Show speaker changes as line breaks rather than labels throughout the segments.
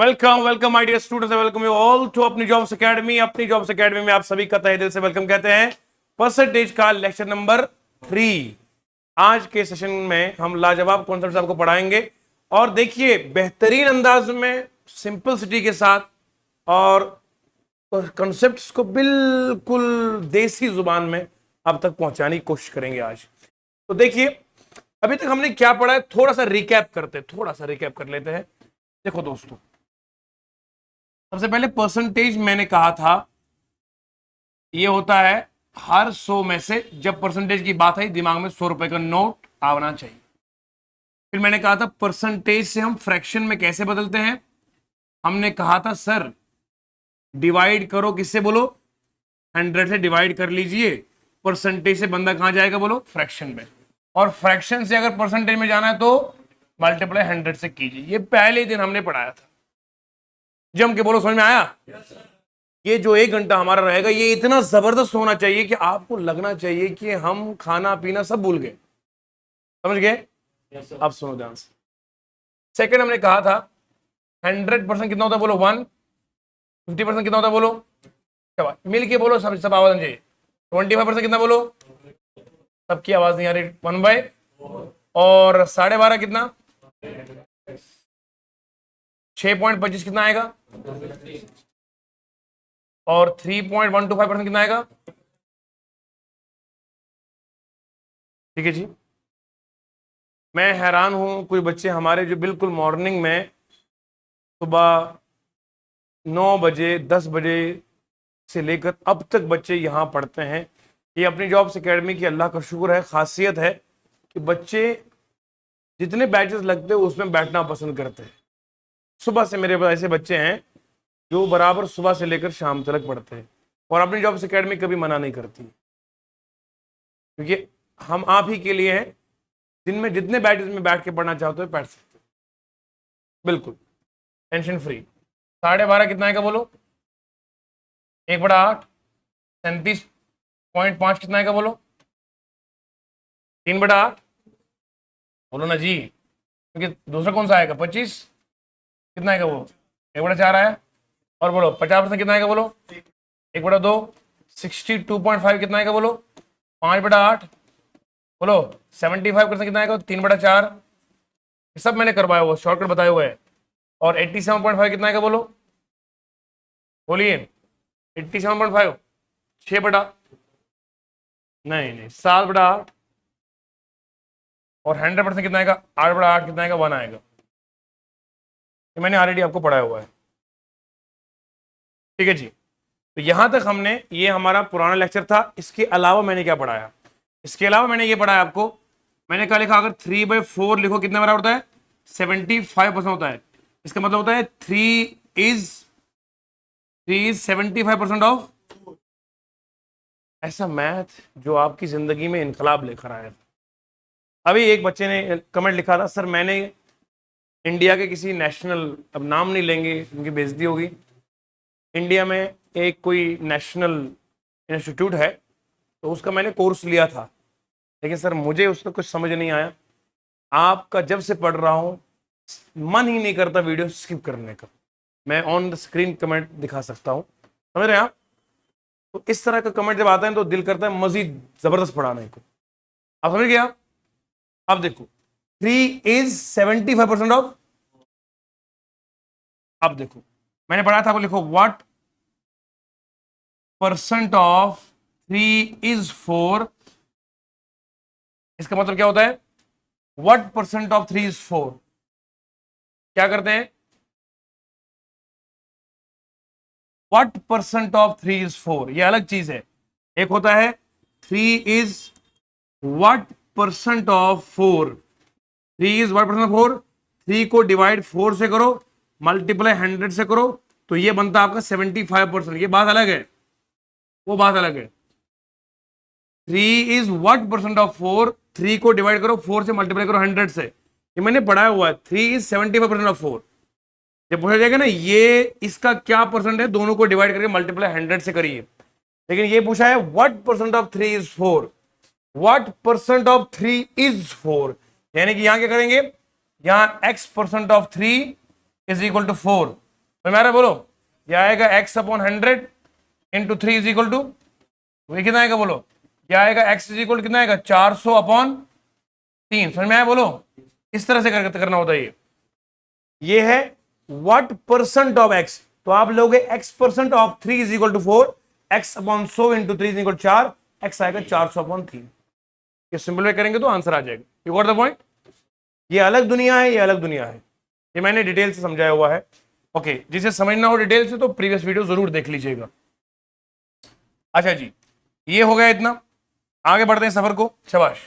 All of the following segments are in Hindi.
Welcome welcome my dear students, welcome you all to अपनी जॉब्स एकेडमी। अपनी जॉब्स एकेडमी में आप सभी का तहे दिल से वेलकम कहते हैं। परसेंटेज का लेक्चर नंबर 3। आज के सेशन में हम लाजवाब कॉन्सेप्ट्स आपको पढ़ाएंगे और देखिए बेहतरीन अंदाज में सिंपलिसिटी के साथ और कॉन्सेप्ट्स को बिल्कुल देसी जुबान में आप तक पहुंचाने की कोशिश करेंगे आज। तो देखिए अभी तक हमने क्या पढ़ा है, थोड़ा सा रिकैप कर लेते हैं। देखो दोस्तों, सबसे पहले परसेंटेज मैंने कहा था ये होता है हर 100 में से, जब परसेंटेज की बात आई दिमाग में 100 रुपए का नोट आना चाहिए। फिर मैंने कहा था परसेंटेज से हम फ्रैक्शन में कैसे बदलते हैं। हमने कहा था सर डिवाइड करो, किससे बोलो, 100 से डिवाइड कर लीजिए। परसेंटेज से बंदा कहां जाएगा बोलो, फ्रैक्शन में। और फ्रैक्शन से अगर परसेंटेज में जाना है तो मल्टीप्लाई 100 से कीजिए। ये पहले दिन हमने पढ़ाया था। जम के बोलो, समझ में आया? ये जो 1 घंटा हमारा रहेगा ये इतना जबरदस्त होना चाहिए कि आपको लगना चाहिए कि हम खाना पीना सब भूल गए। समझ गए? अब सुनो ध्यान से। सेकंड हमने कहा था 100% कितना होता है बोलो 1, 50% कितना होता है बोलो, मिल के बोलो, सब आवाज चाहिए। 25% कितना बोलो, सबकी आवाज नहीं आ रही, 1/4। और 12.5 कितना, 6.25 कितना आएगा, और 3.125% कितना आएगा। ठीक है जी। मैं हैरान हूं, कुछ बच्चे हमारे जो बिल्कुल मॉर्निंग में सुबह 9 बजे 10 बजे से लेकर अब तक बच्चे यहाँ पढ़ते हैं। ये अपनी जॉब्स एकेडमी की अल्लाह का शुक्र है, खासियत है कि बच्चे जितने बैचेस लगते हैं उसमें बैठना पसंद करते हैं। सुबह से मेरे पास ऐसे बच्चे हैं जो बराबर सुबह से लेकर शाम तक पढ़ते हैं और अपनी जॉब्स एकेडमी कभी मना नहीं करती, क्योंकि हम आप ही के लिए हैं। दिन में जितने बैचेस में बैठ के पढ़ना चाहते हो बैठ सकते हो, बिल्कुल टेंशन फ्री। 12.5 कितना आएगा बोलो, 1/8। 37.5 कितना आएगा बोलो, 3/8। बोलो ना जी, क्योंकि दूसरा कौन सा आएगा 25 कितना आएगा वो, 1/4 आया। और बोलो 50% कितना आएगा बोलो, 1/2। 62.5 कितना आएगा बोलो, 5/8। बोलो 75% कितना आएगा, 3/4। सब मैंने करवाया हुआ, शॉर्टकट बताए हुए है। और 87.5 कितना आएगा बोलो, बोलिए 87.5, 6 बटा नहीं 7/8। और 100% कितना आएगा, 8/8 कितना आएगा, 1 आएगा। ये मैंने ऑलरेडी आपको पढ़ाया हुआ है। ठीक है जी। तो यहां तक हमने, ये हमारा पुराना लेक्चर था। इसके अलावा मैंने क्या पढ़ाया, इसके अलावा मैंने ये पढ़ाया आपको, मैंने क्या लिखा, अगर 3/4 लिखो कितना बराबर होता है, 75% होता है। इसका मतलब होता है 3 इज 75% ऑफ। ऐसा मैथ जो आपकी जिंदगी में इनकलाब लेकर आया था। अभी एक बच्चे ने कमेंट लिखा था, सर मैंने इंडिया के किसी नेशनल, अब नाम नहीं लेंगे उनकी बेइज्जती होगी, इंडिया में एक कोई नेशनल इंस्टीट्यूट है तो उसका मैंने कोर्स लिया था, लेकिन सर मुझे उसका कुछ समझ नहीं आया। आपका जब से पढ़ रहा हूं मन ही नहीं करता वीडियो स्किप करने का। मैं ऑन द स्क्रीन कमेंट दिखा सकता हूं, समझ रहे हैं आप? तो इस तरह का कमेंट जब आता है तो दिल करता है मजीद जबरदस्त पढ़ाने को। आप समझ गया? अब देखो 3 इज 75% ऑफ। अब देखो मैंने पढ़ा था, वो लिखो व्हाट परसेंट ऑफ 3 इज 4। इसका मतलब क्या होता है, व्हाट परसेंट ऑफ 3 इज 4। क्या करते हैं, व्हाट परसेंट ऑफ 3 इज 4, ये अलग चीज है। एक होता है 3 is what percent of 4। 3 is what percent of 4। 3 को डिवाइड 4 से करो, मल्टीप्लाई 100 से करो, तो ये बनता है आपका 75%। ये बात अलग है, वो बात अलग है। 3 इज व्हाट परसेंट ऑफ 4। 3 को डिवाइड करो 4 से, मल्टीप्लाई करो 100 से। ये मैंने पढ़ाया हुआ है। 3 इज 75% ऑफ 4। जब पूछा जाएगा ना ये इसका क्या परसेंट है, दोनों को डिवाइड करके मल्टीप्लाई 100 से करिए। लेकिन ये पूछा है what percent of 3 is 4। What percent of 3 is 4, यानी कि यहां क्या करेंगे, यहां x percent of 3 is equal to 4। तो मेरा बोलो, ये आएगा x upon 100 into 3 is equal to, ये कितना आएगा बोलो, ये आएगा x इज इक्वल कितना आएगा 400 अपॉन 3। समझ में आया बोलो, इस तरह से करना होता है। ये है व्हाट परसेंट ऑफ x, तो आप लोगे x percent of 3 is equal to 4, x upon 100 into 3 is equal 4, x आएगा 400 अपॉन 3। ये सिंपल में करेंगे तो आंसर आ जाएगा। You got the point. ये अलग दुनिया है, ये अलग दुनिया है, ये मैंने डिटेल से समझाया हुआ है। ओके, जिसे समझना हो डिटेल से तो प्रीवियस वीडियो जरूर देख लीजिएगा। अच्छा जी, ये हो गया इतना, आगे बढ़ते हैं सफर को। शाबाश।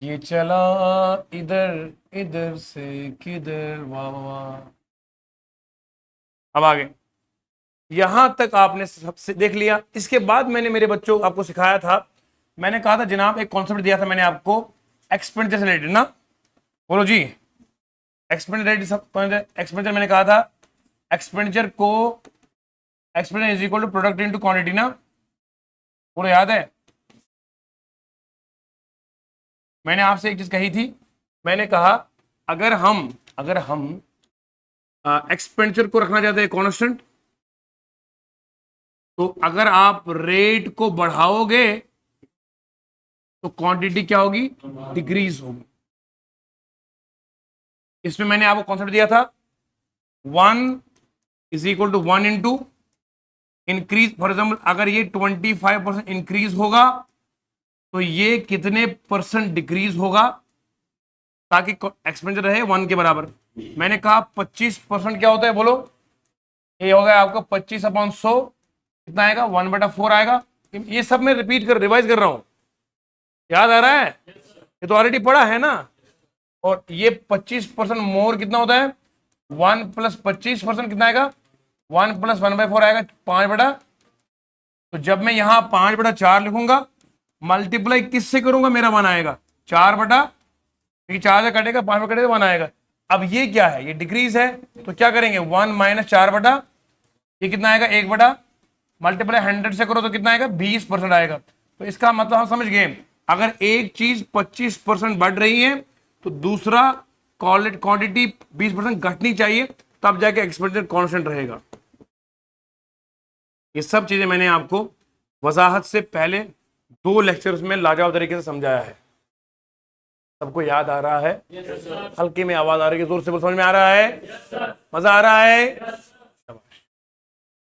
ये चला इधर इधर से किधर, वाह वाह। अब आगे यहां तक आपने सबसे देख लिया। इसके बाद मैंने मेरे बच्चों आपको सिखाया था, मैंने कहा था जनाब एक कॉन्सेप्ट दिया था मैंने आपको एक्सपेंडिचर से रिलेटेड ना, बोलो जी। एक्सपेंडिचर मैंने कहा था एक्सपेंडिचर को, expenditure is equal to product into quantity ना, बोलो याद है। मैंने आपसे एक चीज कही थी, मैंने कहा अगर हम एक्सपेंडिचर को रखना चाहते हैं कांस्टेंट, तो अगर आप रेट को बढ़ाओगे तो क्वांटिटी क्या होगी, डिक्रीज होगी। इसमें मैंने आपको कॉन्सेप्ट दिया था 1 is equal to 1 into increase. For example अगर ये 25% इंक्रीज होगा तो ये कितने परसेंट डिक्रीज होगा, ताकि एक्सपेंडिचर रहे 1 के बराबर। मैंने कहा 25% क्या होता है बोलो, ये हो गया आपका 25 अपॉन 100, कितना आएगा 1/4 आएगा। ये सब मैं रिवाइज कर रहा हूं, याद आ रहा है, ये तो ऑलरेडी पढ़ा है ना। और ये 25% मोर कितना होता है, 1 प्लस 25% कितना आएगा, 1 प्लस 1/4 आएगा 5 तो जब मैं यहां 5/4 लिखूंगा, मल्टीप्लाई किससे करूंगा, मेरा 1 आएगा 4 क्योंकि 4 से कटेगा 5 में कटेगा 1 आएगा। अब ये क्या है, ये डिक्रीज है, तो क्या करेंगे 1 माइनस 4 ये कितना आएगा 1 मल्टीप्लाई 100 से करो तो कितना आएगा 20% आएगा। तो इसका मतलब हम समझ गए, अगर एक चीज 25% बढ़ रही है तो दूसरा क्वांटिटी 20% घटनी चाहिए, तब जाके एक्सपेंडिचर कांस्टेंट रहेगा। ये सब चीजें मैंने आपको वजाहत से पहले 2 लेक्चर्स में लाजवाब तरीके से समझाया है। सबको याद आ रहा है? हल्के में आवाज आ रही है, जोर से समझ में आ रहा है? मजा आ रहा है?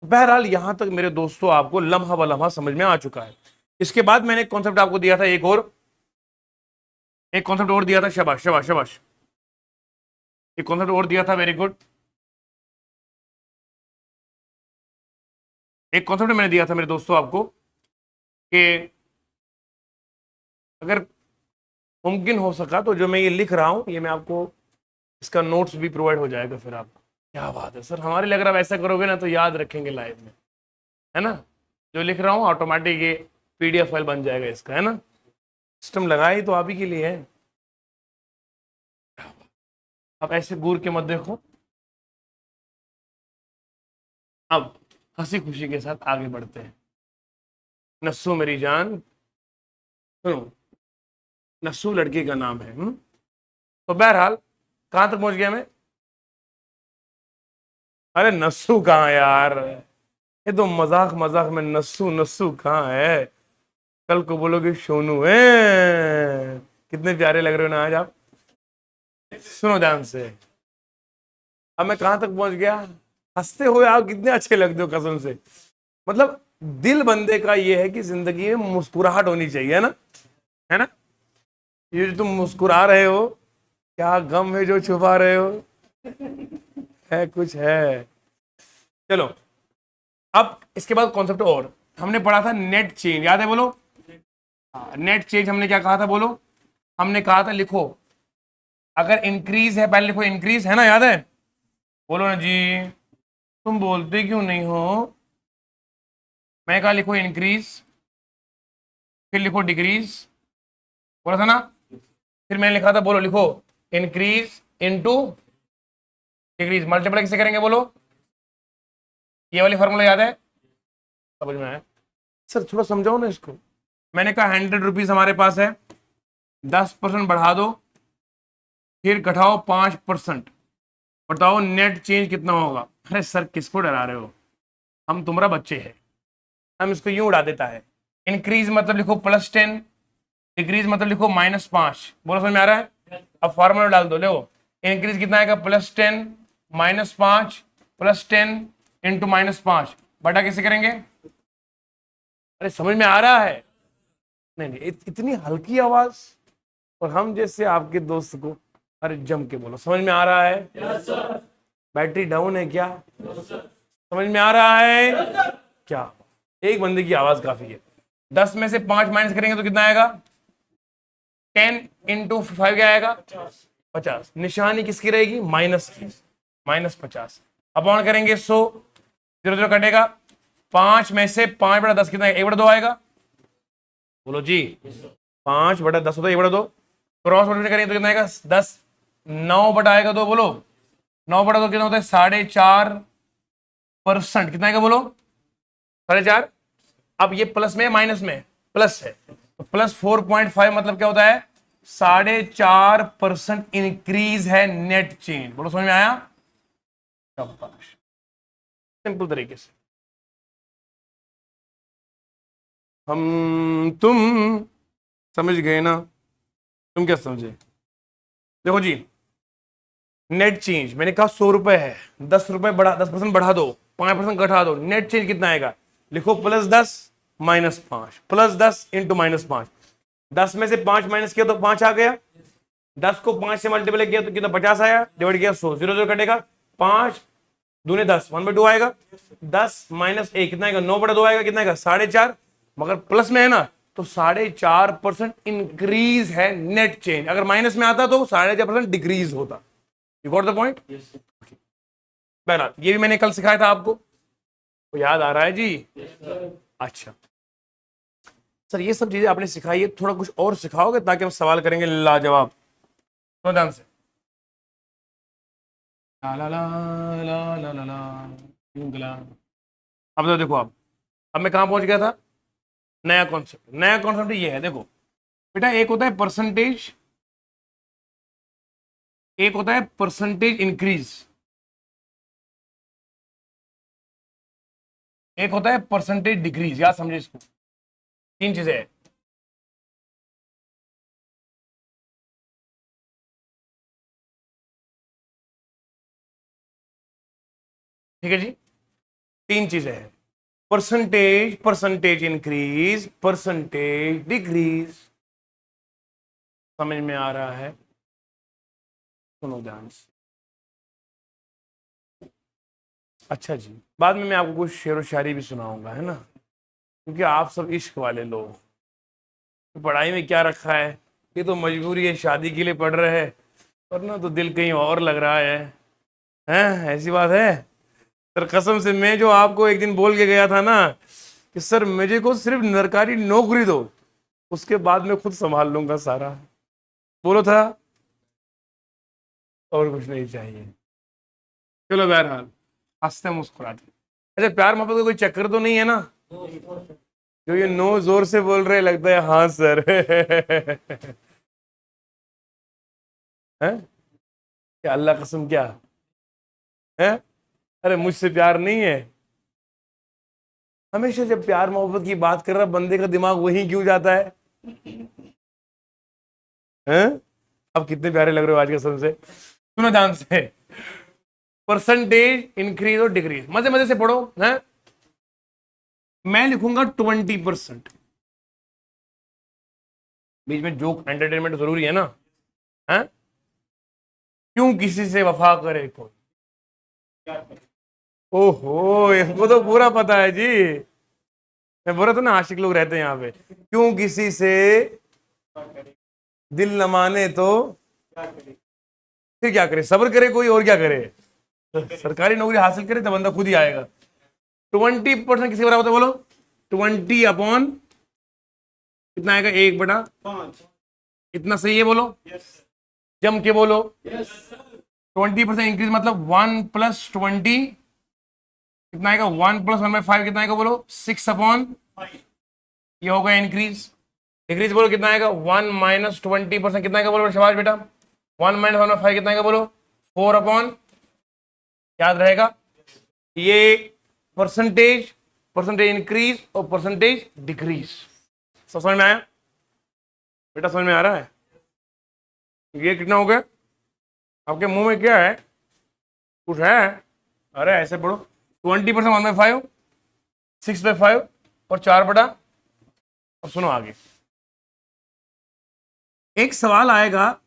बहरहाल यहां तक मेरे दोस्तों आपको लम्हा ब लम्हा समझ में आ चुका है। इसके बाद मैंने एक कॉन्सेप्ट आपको दिया था, एक कॉन्सेप्ट और दिया था। शाबाश शाबाश शाबाश, एक कॉन्सेप्ट और दिया था, वेरी गुड। एक कॉन्सेप्ट मैंने दिया था मेरे दोस्तों आपको कि अगर मुमकिन हो सका तो जो मैं ये लिख रहा हूं, ये मैं आपको इसका नोट्स भी प्रोवाइड हो जाएगा फिर आपको। क्या बात है सर, हमारे लग रहा है ऐसा करोगे ना तो याद रखेंगे लाइफ में, है ना। जो लिख रहा हूँ ऑटोमेटिक ये PDF फाइल बन जाएगा इसका, है ना। सिस्टम लगा ही तो आप ही के लिए है। अब ऐसे घूर के मत देखो। अब हंसी खुशी के साथ आगे बढ़ते हैं। नस्सू मेरी जान, सुनो, नस्सू लड़की का नाम है। तो बहरहाल कहां तक पहुंच गया मैं? अरे नस्सू कहाँ यार, ये तो मजाक मजाक में नस्सू नस्सू कहाँ है, कल को बोलोगे सोनू है। कितने प्यारे लग रहे हो ना आज आप। सुनो ध्यान से, अब मैं कहां तक पहुंच गया। हंसते हुए आप कितने अच्छे लगते हो कसम से। मतलब दिल बंदे का ये है कि जिंदगी में मुस्कुराहट होनी चाहिए, है ना। ये जो तुम मुस्कुरा रहे हो, क्या गम है जो छुपा रहे हो, है कुछ है। चलो अब इसके बाद कॉन्सेप्ट और हमने पढ़ा था नेट चेंज, याद है बोलो। नेट चेंज हमने क्या कहा था बोलो, हमने कहा था लिखो अगर इंक्रीज है, पहले लिखो इंक्रीज, है ना, याद है, बोलो ना जी। तुम बोलते क्यों नहीं हो। मैं कहा लिखो इंक्रीज, फिर लिखो डिक्रीज, बोला था ना। फिर मैंने लिखा था बोलो लिखो इंक्रीज इनटू डिक्रीज, मल्टीप्लाई किसे करेंगे बोलो, ये वाली फॉर्मूला याद है, समझ में आया सर, थोड़ा समझाओ ना इसको। मैंने कहा 100 रुपीज हमारे पास है, 10% बढ़ा दो, फिर घटाओ 5%, बताओ नेट चेंज कितना होगा। अरे सर किसको डरा रहे हो, हम तुम्हारा बच्चे हैं, हम इसको यूं उड़ा देता है। इंक्रीज मतलब लिखो +10, डिक्रीज मतलब लिखो -5। बोलो समझ में आ रहा है। अब फॉर्मूला डाल दो, लो इंक्रीज कितना आएगा +10 -5 +10 इंटू -5 बटा किसे करेंगे। अरे समझ में आ रहा है। नहीं नहीं इतनी हल्की आवाज और हम जैसे आपके दोस्त को, अरे जम के बोलो समझ में आ रहा है। yes, बैटरी डाउन है क्या। yes, समझ में आ रहा है। yes, क्या एक बंदे की आवाज काफी है। 10 में से 5 माइनस करेंगे तो कितना आएगा। 10 इंटू 5 क्या आएगा 50। निशानी किसकी रहेगी माइनस की, -50 अपॉन करेंगे 100, 0 0 कटेगा। 5 में से 5/10 कितना 1/2 आएगा। बोलो जी 5/10 होता है 1/2। क्रॉस मल्टीप्लाई करेंगे तो कितना आएगा 10। 9 बटा आएगा 2। बोलो 9/2 कितना होता है 4.5%। कितना आएगा बोलो 4.5। अब ये प्लस में माइनस में प्लस है तो +4.5 मतलब क्या होता है 4.5% इंक्रीज है नेट चेंज। बोलो समझ में आया। सिंपल तरीके से हम तुम समझ गए ना। तुम क्या समझे। देखो जी नेट चेंज मैंने कहा 100 रुपए है, 10 रुपए बढ़ा 10% बढ़ा दो 5% घटा दो, नेट चेंज कितना आएगा। लिखो +10 -5 +10 इंटू -5। 10 में से 5 माइनस किया तो 5 आ गया। 10 को 5 से मल्टीप्लाई किया तो कितना 50 आया। डिवाइड किया 100, 0 0 कटेगा। 5 दूने 10 1/2 आएगा। 10 -1 कितना आएगा 9/2 आएगा। कितना आएगा 4.5। मगर प्लस में है ना तो 4.5% इंक्रीज है नेट चेंज। अगर माइनस में आता तो 4.5% डिक्रीज होता। You got the point. बहरहाल ये भी मैंने कल सिखाया था आपको, तो याद आ रहा है जी। अच्छा सर ये सब चीजें आपने सिखाई है, थोड़ा कुछ और सिखाओगे ताकि हम सवाल करेंगे लाजवाब। तो ध्यान से ला ला ला ला ला ला ला। अब तो देखो अब मैं कहां पहुंच गया था। नया कॉन्सेप्ट ये है। देखो बेटा एक होता है परसेंटेज, एक होता है परसेंटेज इंक्रीज, एक होता है परसेंटेज डिक्रीज। याद समझे इसको, 3 चीजें हैं। ठीक है जी 3 चीजें हैं। Percentage increase, percentage decrease. समझ में आ रहा है। सुनो ध्यान से। अच्छा जी बाद में मैं आपको कुछ शेर व शायरी भी सुनाऊंगा है ना, क्योंकि आप सब इश्क वाले लोग। तो पढ़ाई में क्या रखा है, ये तो मजबूरी है, शादी के लिए पढ़ रहे हैं, वरना तो दिल कहीं और लग रहा है। हैं ऐसी बात है। सर कसम से मैं जो आपको एक दिन बोल के गया था ना कि सर मुझे को सिर्फ सरकारी नौकरी दो, उसके बाद मैं खुद संभाल लूंगा सारा, बोलो था। और कुछ नहीं चाहिए। चलो बहरहाल हंसते मुस्कुराते। अच्छा प्यार मोहब्बत का कोई चक्कर तो नहीं है ना। जो ये नो जोर से बोल रहे लगता है हाँ सर। हैं क्या अल्लाह कसम क्या है। अरे मुझसे प्यार नहीं है। हमेशा जब प्यार मोहब्बत की बात कर रहा बंदे का दिमाग वहीं क्यों जाता है। हैं अब कितने प्यारे लग रहे हो आज के सबसे। सुनो ध्यान से। परसेंटेज इंक्रीज और डिक्रीज मजे मजे से पढ़ो है। मैं लिखूंगा 20%। बीच में जोक एंटरटेनमेंट जरूरी है ना। है क्यों किसी से वफा करे कोई। ओहो इसको तो पूरा पता है जी। मैं बोल रहा था ना आशिक लोग रहते हैं यहाँ पे। क्यों किसी से दिल न माने तो फिर क्या करे, सब्र करे कोई और क्या करे। सरकारी नौकरी हासिल करे तो बंदा खुद ही आएगा। 20% किसके बराबर होता है बोलो। 20/, कितना आएगा 1/5। इतना सही है बोलो। जम के बोलो। 20% इंक्रीज मतलब 1+20 कितना आएगा 1+1/5 कितना आएगा बोलो 6/, ये होगा इंक्रीज। डिक्रीज बोलो कितना आएगा 1 - 20% कितना आएगा बोलो शाबाश बेटा 1 - 1/5 कितना आएगा बोलो 4/, याद रहेगा ये परसेंटेज, परसेंटेज इंक्रीज और परसेंटेज डिक्रीज। सब समझ में आया बेटा? समझ में आ रहा है? ये कितना हो गया? आपके मुंह में क्या है? कुछ है? अरे ऐसे पढ़ो। 20% 1/5, 6/5 और 4/। अब सुनो आगे, एक सवाल आएगा,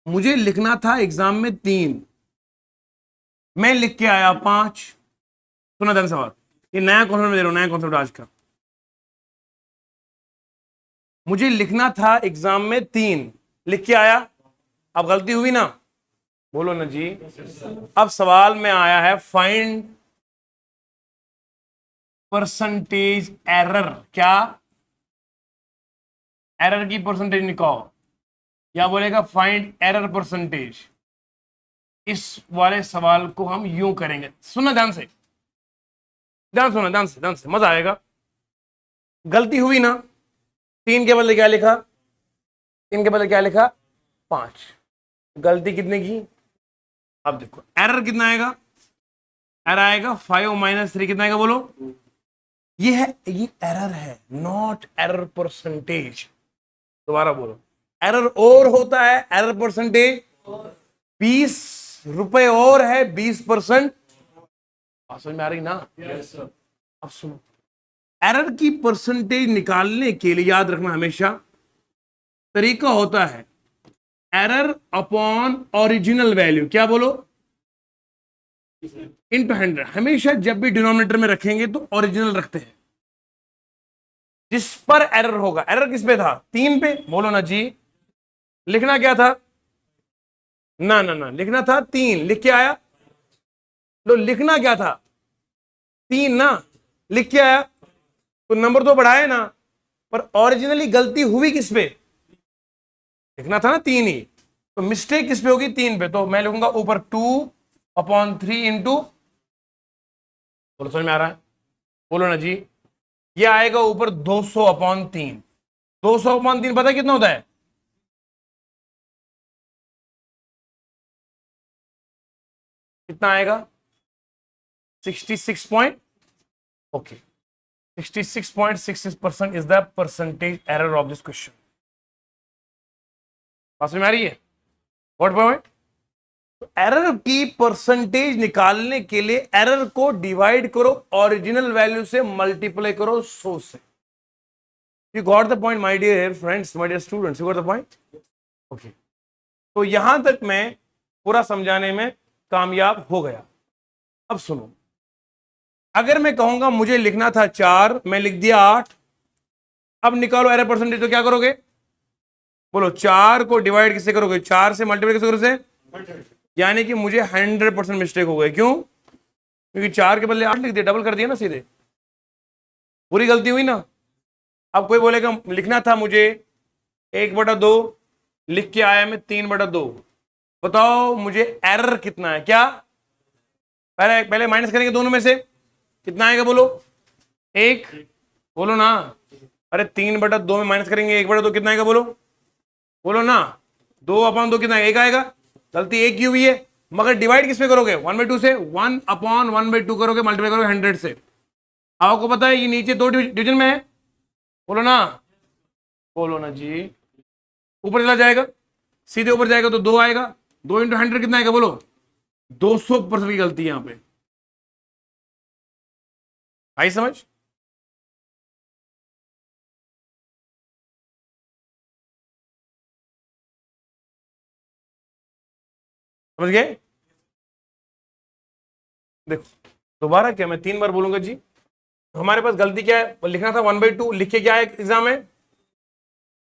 मुझे लिखना था एग्जाम में 3, मैं लिख के आया 5। सुना ध्यान सवाल, ये नया कॉन्सेप्ट दे रहा हूं, नया कॉन्सेप्ट आज का। मुझे लिखना था एग्जाम में 3, लिख के आया, अब गलती हुई ना? बोलो ना जी। अब सवाल में आया है फाइंड परसेंटेज एरर। क्या? एरर की परसेंटेज निकालो, या बोलेगा फाइंड एरर परसेंटेज। इस वाले सवाल को हम यूं करेंगे, सुनना ध्यान से, ध्यान सुनना, ध्यान से, ध्यान से, मजा आएगा। गलती हुई ना? 3 के बदले क्या लिखा? 3 के बदले क्या लिखा? 5। गलती कितने की? अब देखो एरर कितना आएगा। एरर आएगा 5 - 3, कितना आएगा बोलो? ये है, ये एरर है, नॉट एरर परसेंटेज। दोबारा बोलो, एरर और होता है, एरर परसेंटेज 20 रुपए और है, 20%। समझ में आ रही ना? Yes sir. अब सुनो, एरर की परसेंटेज निकालने के लिए याद रखना हमेशा तरीका होता है एरर अपॉन ओरिजिनल वैल्यू। क्या बोलो? इनटू 100। हमेशा जब भी डिनोमिनेटर में रखेंगे तो ओरिजिनल रखते हैं। जिस पर एरर होगा, एरर किस पे था? 3 पे। बोलो ना जी। लिखना क्या था? ना ना ना, लिखना था 3, लिख के आया। तो लिखना क्या था? 3 ना, लिख के आया, तो नंबर तो बढ़ाए ना, पर ओरिजिनली गलती हुई किस पे? लिखना था ना 3 ही, तो मिस्टेक किस पे होगी? 3 पे। तो मैं लिखूंगा ऊपर 2/3 इंटू, बोलो समझ में आ रहा है? बोलो ना जी। ये आएगा ऊपर 200/3। 200/3 पता है कितना होता है? कितना आएगा? 66 point, okay, 66.66% is the percentage error of this question. समझ में आ रही है? What point? एरर की परसेंटेज निकालने के लिए एरर को डिवाइड करो ओरिजिनल वैल्यू से, मल्टीप्लाई करो 100 से। You got the point my dear friends, my dear students, you got the point? Okay, तो यहां तक मैं पूरा समझाने में कामयाब हो गया। अब सुनो, अगर मैं कहूंगा मुझे लिखना था 4, मैं लिख दिया 8, अब निकालो एरर परसेंटेज, तो क्या करोगे? बोलो, 4 को डिवाइड किससे करोगे? 4 से मल्टीप्लाई किससे करोगे? यानी कि मुझे 100% मिस्टेक हो गई। क्यों? क्योंकि 4 के बदले 8 लिख दिया, डबल कर दिया ना सीधे। पूरी गलती हुई ना? अब कोई बोलेगा लिखना था मुझे 1/2, लिख के आया मैं 3/2। बताओ मुझे एरर कितना है? क्या? पहले पहले माइनस करेंगे दोनों में से, कितना आएगा बोलो? 1। बोलो ना। अरे 3/2 में माइनस करेंगे 1/2, कितना आएगा बोलो? बोलो ना। 2/2 कितना? 1 आएगा। गलती एक की हुई है, मगर डिवाइड किस पे करोगे? 1/2 से। 1/1/2 करोगे, मल्टीप्लाई करोगे 100 से। आपको पता है ये नीचे 2 डिवीजन में है। बोलो ना। बोलो ना जी। ऊपर चला जाएगा, सीधे ऊपर जाएगा तो 2 आएगा। 2 × 100 कितना आएगा बोलो? 200% की गलती है यहां पे। आई समझ? समझ गए? देखो दोबारा क्या, मैं 3 बार बोलूंगा जी। हमारे पास गलती क्या है? लिखना था 1/2, लिख के क्या है एग्जाम में?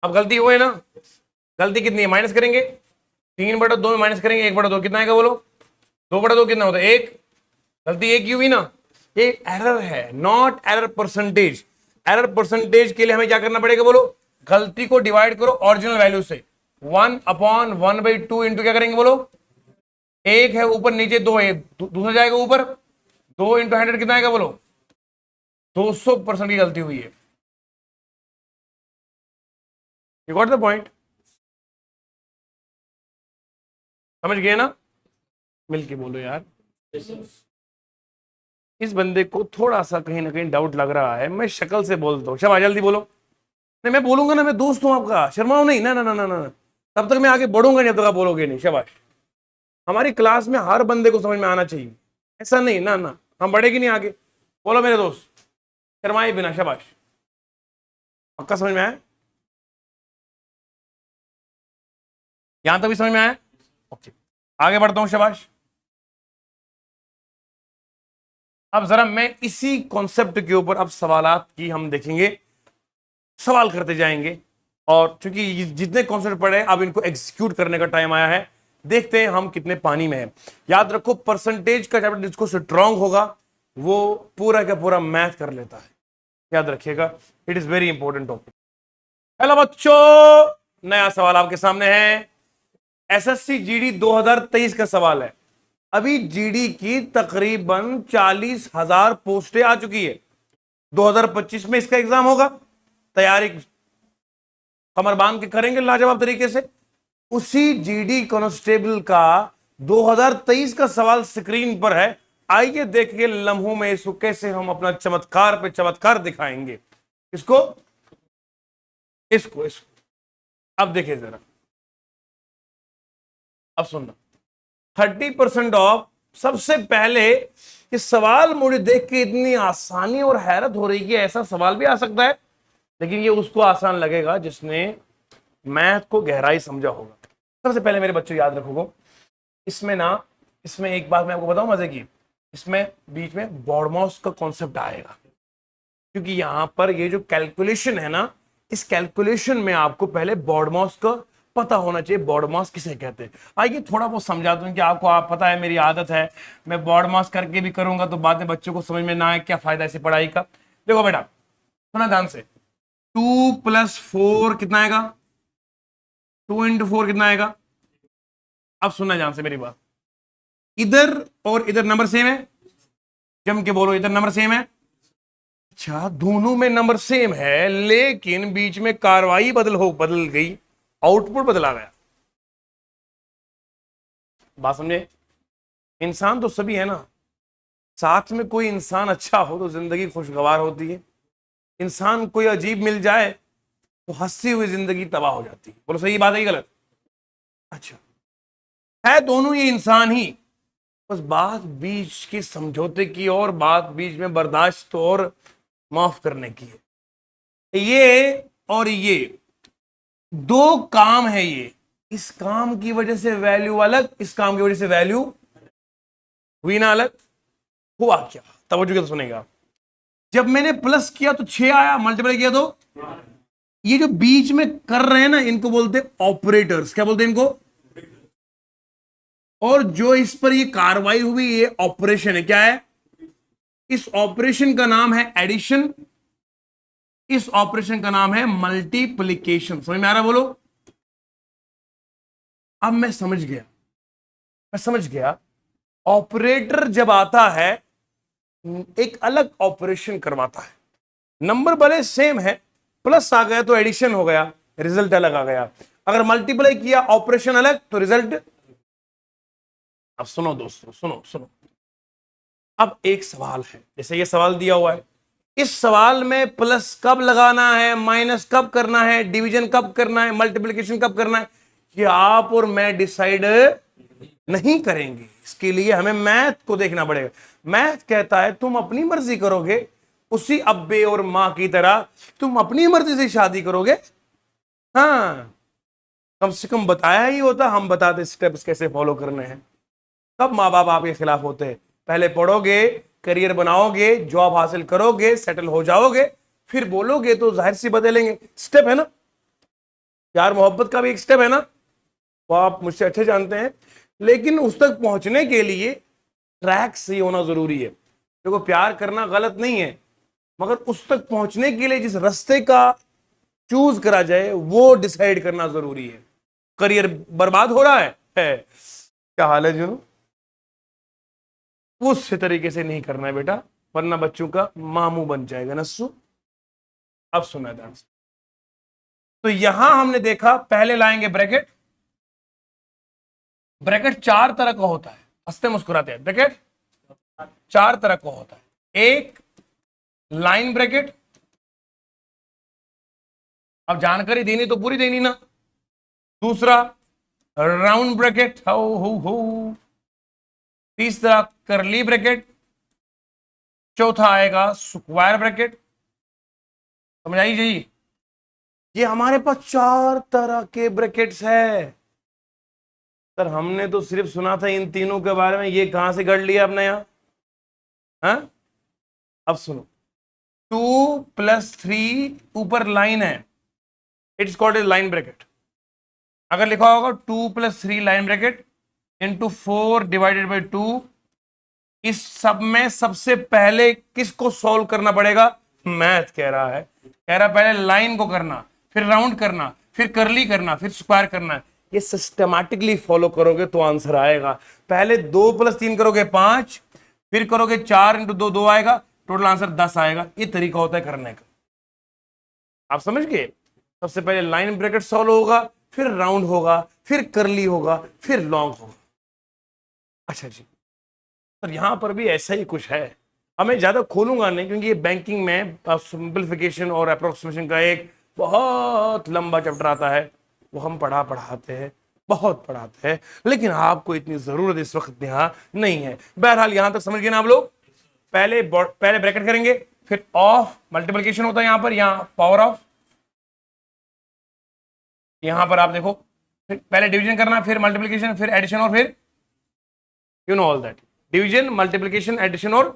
अब गलती हुई है ना? गलती कितनी है? माइनस करेंगे, 3/2 में माइनस करेंगे 1/2, कितना आएगा बोलो? 2/2 कितना होता है? 1। गलती एक ही हुई ना? ये एरर है, not error percentage. Error percentage के लिए हमें क्या करना पड़ेगा बोलो? गलती को डिवाइड करो ओरिजिनल वैल्यू से। 1/1/2 इंटू क्या करेंगे बोलो? 1 है ऊपर, नीचे 2 है, दूसरा जाएगा ऊपर। 2 × 100 कितना आएगा बोलो? 200% की गलती हुई है। You got the point? समझ गए ना? मिलके बोलो यार। इस बंदे को थोड़ा सा कहीं ना कहीं डाउट लग रहा है, मैं शक्ल से बोलता हूँ। शाबाश, जल्दी बोलो। नहीं, मैं बोलूंगा ना, मैं दोस्त हूं आपका, शर्माओ नहीं। ना ना ना ना ना, तब तक मैं आगे बढ़ूंगा नहीं जब तक आप बोलोगे नहीं। शाबाश। हमारी क्लास में हर बंदे को समझ में आना चाहिए, ऐसा नहीं। ना ना, हम बढ़ेगी नहीं आगे। बोलो मेरे दोस्त, शर्माए बिना। शाबाश, पक्का समझ में आया? यहां तक भी समझ में आया? ओके, आगे बढ़ता हूं। शाबाश। अब जरा मैं इसी कॉन्सेप्ट के ऊपर अब सवालात की हम देखेंगे, सवाल करते जाएंगे। और चूंकि जितने कॉन्सेप्ट पढ़े अब इनको एग्जीक्यूट करने का टाइम आया है। देखते हैं हम कितने पानी में है। याद रखो, परसेंटेज का चैप्टर जिसको स्ट्रांग होगा वो पूरा का पूरा मैथ कर लेता है। याद रखिएगा, it is very important topic. Hello बच्चों, नया सवाल आपके सामने है। एसएससी जीडी 2023 का सवाल है। अभी जीडी की तकरीबन 40,000 पोस्टें आ चुकी है। 2025 में इसका एग्जाम होगा। तैयारी कमर बांध के करेंगे लाजवाब तरीके से। उसी जीडी कांस्टेबल का 2023 का सवाल स्क्रीन पर है। आइए देखिए लम्हों में इसको कैसे हम अपना चमत्कार पे चमत्कार दिखाएंगे। इसको इसको इसको अब देखिए जरा, अब सुनना। 30% ऑफ। सबसे पहले इस सवाल मुझे देख के इतनी आसानी और हैरत हो रही है कि ऐसा सवाल भी आ सकता है, लेकिन ये उसको आसान लगेगा जिसने मैथ को गहराई समझा होगा। सबसे पहले मेरे बच्चों याद रखोगे, इसमें एक बात मैं आपको बताऊं मजे की। इसमें बीच में बॉडमॉस का कॉन्सेप्ट आएगा, क्योंकि यहां पर ये जो कैलकुलेशन है ना, इस कैलकुलेशन में आपको पहले बॉडमॉस का पता होना चाहिए। बॉडमॉस किसे कहते हैं, आइए थोड़ा बहुत समझा दूं कि आपको। आप पता है मेरी आदत है, मैं बॉडमॉस करके भी करूंगा तो बाद में बच्चों को समझ में ना आए, क्या फायदा ऐसी पढ़ाई का। देखो बेटा, सुना ध्यान से। 2+4 कितना आएगा? 2 × 4 कितना आएगा? अब सुनना ध्यान से मेरी बात। इधर और इधर नंबर सेम है, जम के बोलो, इधर नंबर सेम है। अच्छा, दोनों में नंबर सेम है, लेकिन बीच में कार्रवाई बदल गई, आउटपुट बदला गया। बात समझे? इंसान तो सभी है ना, साथ में कोई इंसान अच्छा हो तो जिंदगी खुशगवार होती है। इंसान कोई अजीब मिल जाए तो हंसती हुई जिंदगी तबाह हो जाती है। बोलो सही बात है गलत? अच्छा, है दोनों ये इंसान ही, बस बात बीच की समझौते की और बात बीच में बर्दाश्त और माफ करने की है। ये और ये दो काम है। ये इस काम की वजह से वैल्यू अलग, इस काम की वजह से वैल्यू हुई ना अलग। हुआ क्या, तवज्जो से सुनेगा। जब मैंने प्लस किया तो 6 आया, मल्टीप्लाई किया तो ये जो बीच में कर रहे हैं ना, इनको बोलते हैं ऑपरेटर्स। क्या बोलते हैं इनको? और जो इस पर ये कार्रवाई हुई, ये ऑपरेशन है। क्या है? इस ऑपरेशन का नाम है एडिशन, इस ऑपरेशन का नाम है मल्टीप्लिकेशन। समझ में आ रहा? बोलो। अब मैं समझ गया। ऑपरेटर जब आता है एक अलग ऑपरेशन करवाता है। नंबर भले सेम है, प्लस आ गया तो एडिशन हो गया, रिजल्ट अलग आ गया। अगर मल्टीप्लाई किया, ऑपरेशन अलग तो रिजल्ट। अब सुनो दोस्तों, सुनो सुनो। अब एक सवाल है, जैसे ये सवाल दिया हुआ है, इस सवाल में प्लस कब लगाना है, माइनस कब करना है, डिवीजन कब करना है, मल्टीप्लिकेशन कब करना है, ये आप और मैं डिसाइड नहीं करेंगे। इसके लिए हमें मैथ को देखना पड़ेगा। मैथ कहता है तुम अपनी मर्जी करोगे, उसी अब्बे और मां की तरह तुम अपनी मर्जी से शादी करोगे। हाँ, कम से कम बताया ही होता, हम बताते स्टेप्स कैसे फॉलो करने हैं। कब माँ बाप आपके खिलाफ होते हैं? पहले पढ़ोगे, करियर बनाओगे, जॉब हासिल करोगे, सेटल हो जाओगे, फिर बोलोगे तो जाहिर सी बदलेंगे। स्टेप है ना, प्यार मोहब्बत का भी एक स्टेप है ना, वो आप मुझसे अच्छे जानते हैं। लेकिन उस तक पहुंचने के लिए ट्रैक सही होना जरूरी है। देखो, प्यार करना गलत नहीं है, मगर उस तक पहुंचने के लिए जिस रास्ते का चूज करा जाए वो डिसाइड करना जरूरी है। करियर बर्बाद हो रहा है। क्या हाल है जुनू? उस तरीके से नहीं करना है बेटा, वरना बच्चों का मामू बन जाएगा नस्सू। अब सुना ध्यान से। तो यहां हमने देखा, पहले लाएंगे ब्रैकेट। ब्रैकेट 4 तरह का होता है, हंसते मुस्कुराते हैं। ब्रैकेट चार तरह का होता है। एक लाइन ब्रैकेट, अब जानकारी देनी तो पूरी देनी ना। दूसरा राउंड ब्रैकेट, हो। तीसरा करली ब्रैकेट। चौथा आएगा स्क्वायर ब्रैकेट। समझ आई जी? ये हमारे पास चार तरह के ब्रैकेट्स है। सर हमने तो सिर्फ सुना था इन तीनों के बारे में, ये कहां से गढ़ लिया आपने यहां? हाँ? अब सुनो, 2+3 ऊपर लाइन है, it's called a line bracket. अगर लिखा होगा 2+3 लाइन ब्रैकेट इंटू 4/2, इस सब में सबसे पहले किसको सॉल्व करना पड़ेगा? मैथ कह रहा है, कह रहा पहले लाइन को करना, फिर राउंड करना, फिर करली करना, फिर स्क्वायर करना। ये सिस्टमैटिकली फॉलो करोगे तो आंसर आएगा। पहले 2+3 करोगे 5, फिर करोगे 4 × 2 2 आएगा, टोटल आंसर 10 आएगा। ये तरीका होता है करने का। आप समझ गए? सबसे पहले लाइन ब्रैकेट सॉल्व होगा, फिर राउंड होगा, फिर करली होगा, फिर लॉन्ग होगा। अच्छा जी, तो यहां पर भी ऐसा ही कुछ है। अब मैं ज्यादा खोलूंगा नहीं, क्योंकि ये बैंकिंग में सिंपलीफिकेशन और अप्रोक्सीमेशन का एक बहुत लंबा चैप्टर आता है, वो हम पढ़ाते हैं, बहुत पढ़ाते हैं, लेकिन आपको इतनी जरूरत इस वक्त यहां नहीं है। बहरहाल यहां तक समझ गए ना आप लोग? पहले ब्रैकेट करेंगे, फिर ऑफ मल्टीप्लिकेशन होता है यहां पर, यहां पावर ऑफ। यहां पर आप देखो, फिर पहले डिवीजन करना, फिर मल्टीप्लिकेशन, फिर एडिशन, और फिर you know all that. Division, multiplication, addition, और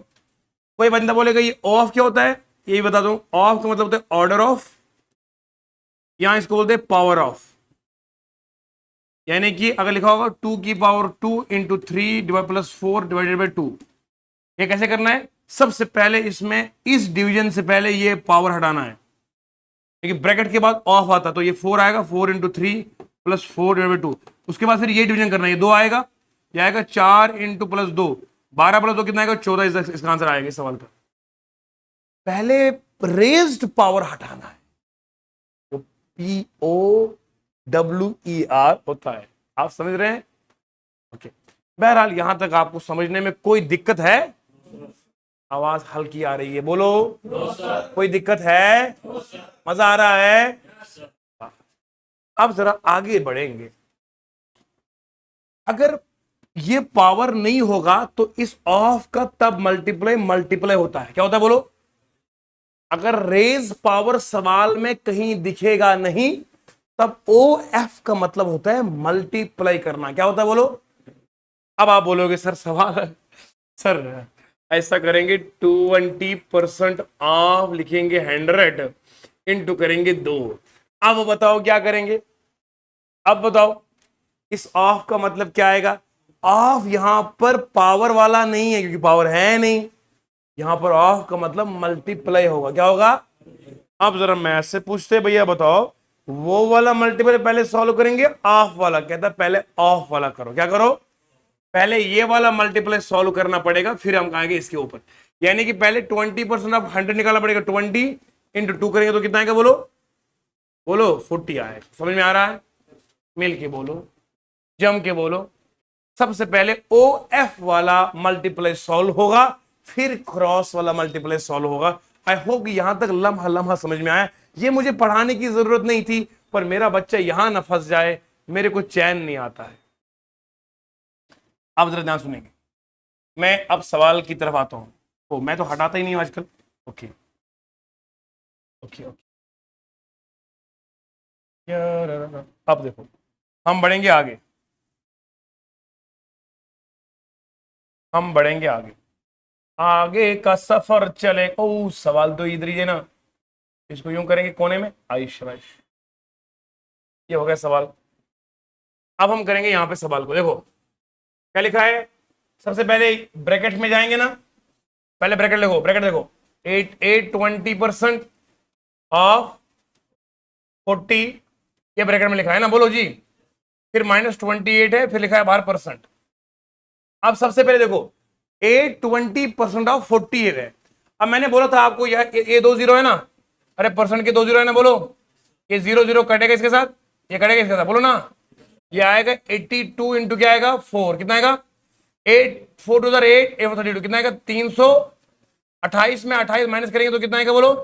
कोई बंदा बोलेगा ये ऑफ क्या होता है? यही बता दूं, ऑफ का मतलब होता है ऑर्डर ऑफ, यहां इसको बोलते हैं पावर ऑफ। यानी कि अगर लिखा होगा 2 की पावर 2 × 3 +4/2, ये कैसे करना है? सबसे पहले इसमें इस डिवीजन से पहले ये पावर हटाना है, क्योंकि ब्रैकेट के बाद ऑफ आता, तो ये 4 आएगा, 4 × 3 +4/2। उसके बाद फिर ये डिवीजन करना है, ये 2 आएगा, ये आएगा 4 × +2, 12 + 2 कितना आएगा? 14। इसका आंसर आएगा इस सवाल का। पहले रेज्ड पावर हटाना है, तो POWER होता है। आप समझ रहे हैं? ओके। बहरहाल यहां तक आपको समझने में कोई दिक्कत है? आवाज हल्की आ रही है, बोलो। कोई दिक्कत है? मजा आ रहा है? अब जरा आगे बढ़ेंगे। अगर ये पावर नहीं होगा तो इस ऑफ का तब मल्टीप्लाई होता है। क्या होता है बोलो? अगर रेज पावर सवाल में कहीं दिखेगा नहीं, तब OF का मतलब होता है मल्टीप्लाई करना। क्या होता है बोलो? अब आप बोलोगे सर सवाल, सर ऐसा करेंगे 20% ऑफ लिखेंगे 100 इंटू करेंगे 2। अब बताओ क्या करेंगे? अब बताओ इस ऑफ का मतलब क्या आएगा? ऑफ यहां पर पावर वाला नहीं है, क्योंकि पावर है नहीं। यहां पर ऑफ का मतलब मल्टीप्लाई होगा। क्या होगा? अब जरा मैथ से पूछते भैया, बताओ वो वाला मल्टीप्लाई पहले सॉल्व करेंगे, ऑफ वाला? कहता है पहले ऑफ वाला करो। क्या करो? पहले ये वाला मल्टीप्लाई सॉल्व करना पड़ेगा, फिर हम कहेंगे इसके ऊपर। यानी कि पहले 20% ऑफ 100 निकालना पड़ेगा। 20 × 2 करेंगे तो कितना आएगा बोलो? बोलो 40 आएगा। समझ में आ रहा है? मिल के बोलो, जम के बोलो। सबसे पहले OF वाला मल्टीप्लाई सॉल्व होगा, फिर क्रॉस वाला मल्टीप्लाई सॉल्व होगा। आई होप यहां तक लम्हा लम्हा समझ में आया। ये मुझे पढ़ाने की जरूरत नहीं थी, पर मेरा बच्चा यहां न फंस जाए, मेरे को चैन नहीं आता है। अब जरा ध्यान सुनेंगे, मैं अब सवाल की तरफ आता हूं। तो मैं तो हटाता ही नहीं हूं आजकल। Okay okay okay. अब देखो, हम बढ़ेंगे आगे, हम बढ़ेंगे आगे, आगे का सफर चले। ओ सवाल तो इधर ही है ना, इसको यूं करेंगे कोने में, आयुष शाबाश। ये हो गया सवाल। अब हम करेंगे यहां पे सवाल को। देखो क्या लिखा है, सबसे पहले ब्रैकेट में जाएंगे ना, पहले ब्रैकेट लिखो, ब्रैकेट देखो, 20% ऑफ 40, ये ब्रैकेट में लिखा है ना, बोलो जी। फिर -28 है, फिर लिखा है बाहर %। अब सबसे पहले देखो 20% ऑफ 40 है। अब मैंने बोला था आपको ये 2 0 है ना, अरे परसेंट के 2 0 है ना, बोलो। ये 0 0 कटेगा इसके साथ, ये कटेगा इसके साथ, बोलो ना। ये आएगा 82 इंटू क्या आएगा 4, कितना आएगा 8 4 टू 8 8 32 कितना आएगा 328 में 28 माइनस करेंगे तो कितना आएगा बोलो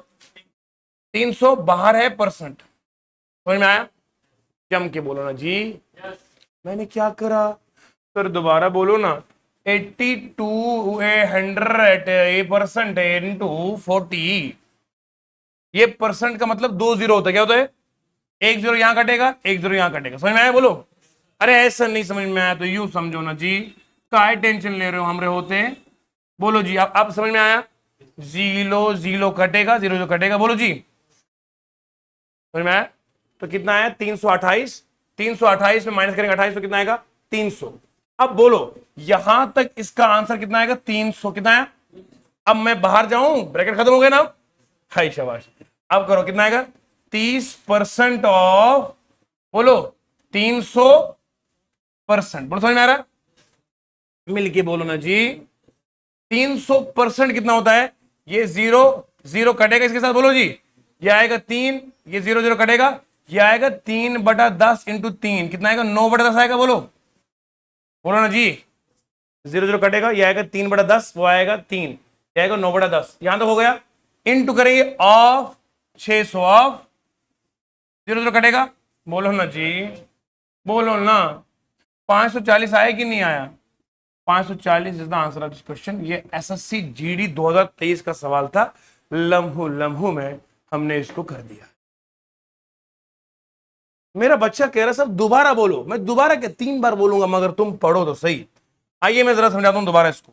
300 बाहर है परसेंट। समझ में आया? जम के बोलो ना जी। मैंने क्या करा सर दोबारा बोलो ना। 82 100 परसेंट इंटू 40। ये परसेंट का मतलब 2 जीरो होता है। क्या होता है? एक जीरो यहां कटेगा एक जीरो यहां कटेगा। समझ में आया बोलो? अरे ऐसा नहीं समझ में आया तो यूं समझो ना जी। काय टेंशन ले रहे हो हमरे होते हैं। बोलो जी आप समझ में आया? जीरो जीरो कटेगा जीरो जो कटेगा बोलो जी। समझ में आया? तो कितना आया 328। 328 में माइनस करेंगे 28 तो कितना आएगा 300। अब बोलो यहां तक इसका आंसर कितना आएगा 300। कितना आया? अब मैं बाहर जाऊं ब्रैकेट खत्म हो गया ना। हाय शाबाश। अब करो कितना आएगा 30% ऑफ बोलो 300%। बोलो समझ में आ रहा? मिलके बोलो ना जी। 300% कितना होता है? ये जीरो जीरो कटेगा इसके साथ बोलो जी। ये आएगा 3 ये जीरो जीरो कटेगा ये आएगा 3/10 इंटू 3 कितना आएगा 9/10 आएगा बोलो। बोलो ना जी। जीरो जीरो कटेगा ये आएगा 3/10 वो आएगा 3 ये आएगा 9/10 यहां तक हो गया। इंटू करेंगे ऑफ 600 ऑफ जीरो जीरो कटेगा। बोलो ना जी बोलो ना। 540 आया कि नहीं आया? 540 is the answer of this question. ये एसएससी जीडी 2023 का सवाल था। लम्हू लम्हू में हमने इसको कर दिया। मेरा बच्चा कह रहा सर दोबारा बोलो। मैं दोबारा क्या 3 बार बोलूंगा मगर तुम पढ़ो तो सही। आइए मैं जरा समझाता हूं दोबारा इसको।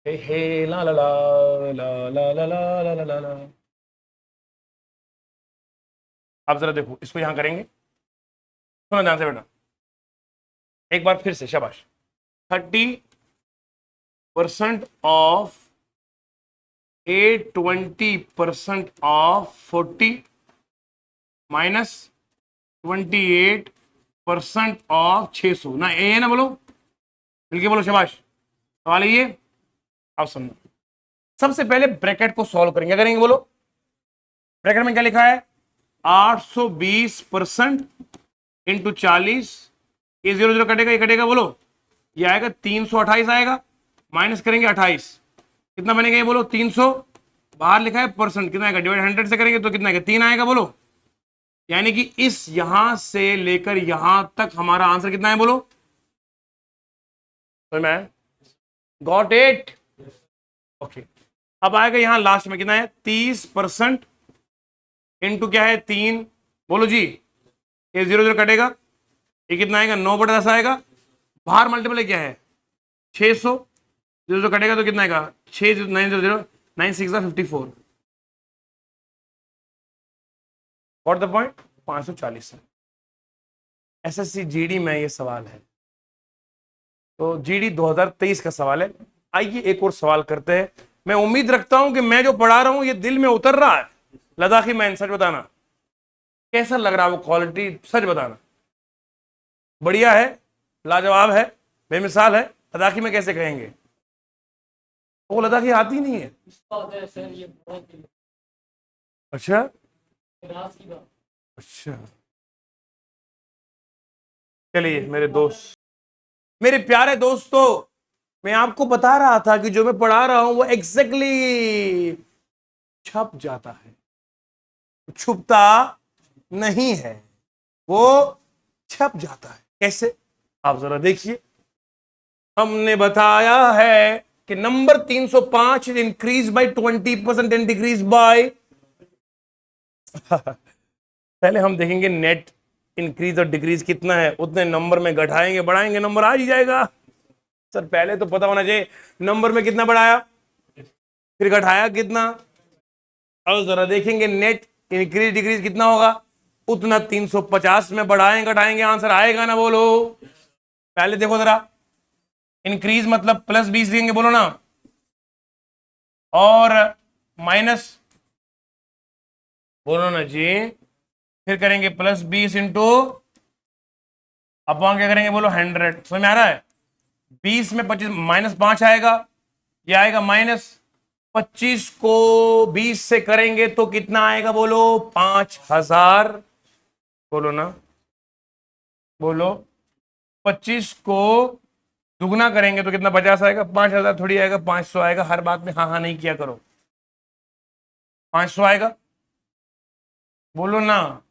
हे ला ला ला ला ला ला ला ला ला ला। आप जरा देखो इसको यहां करेंगे। सुनो ध्यान से बेटा एक बार फिर से शाबाश। 30% ऑफ 820% ऑफ 40 माइनस 28% ऑफ 600 ना ये है ना बोलो। मिलके बोलो शाबाश। सवाल है ये। आप सुनना सबसे पहले ब्रैकेट को सॉल्व करेंगे। क्या करेंगे बोलो? ब्रैकेट में क्या लिखा है 820% इंटू 40 ये जीरो जीरो कटेगा ये कटेगा बोलो। ये आएगा 328 आएगा माइनस करेंगे 28 कितना बनेगा ये बोलो 300 बाहर लिखा है परसेंट कितना आएगा डिवाइड 100 से करेंगे तो कितना आएगा 3 आएगा बोलो। यानी कि इस यहां से लेकर यहां तक हमारा आंसर कितना है बोलो। तो मैं गॉट इट ओके। अब आएगा यहां लास्ट में कितना है 30% इंटू क्या है 3 बोलो जी। ये जीरो जीरो कटेगा ये कितना आएगा 9/10 आएगा। बाहर मल्टीपल क्या है 600 जीरो जीरो कटेगा तो कितना आएगा 6 900 9 6 54। व्हाट द पॉइंट 540 है। एसएससी जीडी में ये सवाल है। तो जीडी 2023 का सवाल है। आइए एक और सवाल करते हैं। मैं उम्मीद रखता हूं कि मैं जो पढ़ा रहा हूं ये दिल में उतर रहा है। लद्दाखी मैन सच बताना कैसा लग रहा है वो क्वालिटी सच बताना। बढ़िया है लाजवाब है बेमिसाल है। लद्दाखी में कैसे कहेंगे? वो लद्दाखी आती नहीं है। अच्छा अच्छा चलिए मेरे दोस्त मेरे प्यारे दोस्तों मैं आपको बता रहा था कि जो मैं पढ़ा रहा हूं वो एग्जैक्टली छप जाता है छुपता नहीं है वो छप जाता है। कैसे? आप जरा देखिए। हमने बताया है कि number 305 is increase by 20% and decrease by पहले हम देखेंगे नेट इंक्रीज और डिक्रीज कितना है उतने नंबर में घटाएंगे बढ़ाएंगे नंबर आ ही जाएगा। सर पहले तो पता होना चाहिए नंबर में कितना बढ़ाया फिर घटाया कितना। अब जरा देखेंगे नेट इंक्रीज डिक्रीज कितना होगा उतना 350 में बढ़ाएंगे घटाएंगे आंसर आएगा ना बोलो। पहले देखो जरा इंक्रीज मतलब +20 देंगे बोलो ना और माइनस बोलो ना जी फिर करेंगे +20 इंटू अपॉन क्या करेंगे बोलो 100। समझ में आ रहा है? 20 में 25 -5 आएगा ये आएगा -25 को 20 से करेंगे तो कितना आएगा बोलो 5000 बोलो ना। बोलो 25 को दुगना करेंगे तो कितना 50 आएगा, 5,000 थोड़ी आएगा, 500 आएगा। हर बात में हाँ हाँ नहीं किया करो। 500 आएगा, बोलो ना।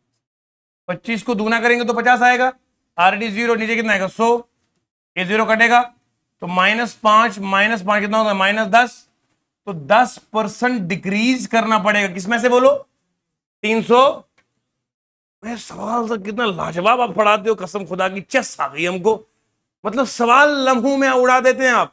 25 को दुगना करेंगे तो 50 आएगा, ऑलरेडी जीरो, नीचे कितना आएगा 100, ये जीरो कटेगा तो -5 -5 कितना होगा -10, तो 10% डिक्रीज करना पड़ेगा। किसमें से बोलो 300। मैं सवाल से कितना लाजवाब आप पढ़ाते हो, कसम खुदा की चस आ गई हमको। मतलब सवाल लम्हों में उड़ा देते हैं आप।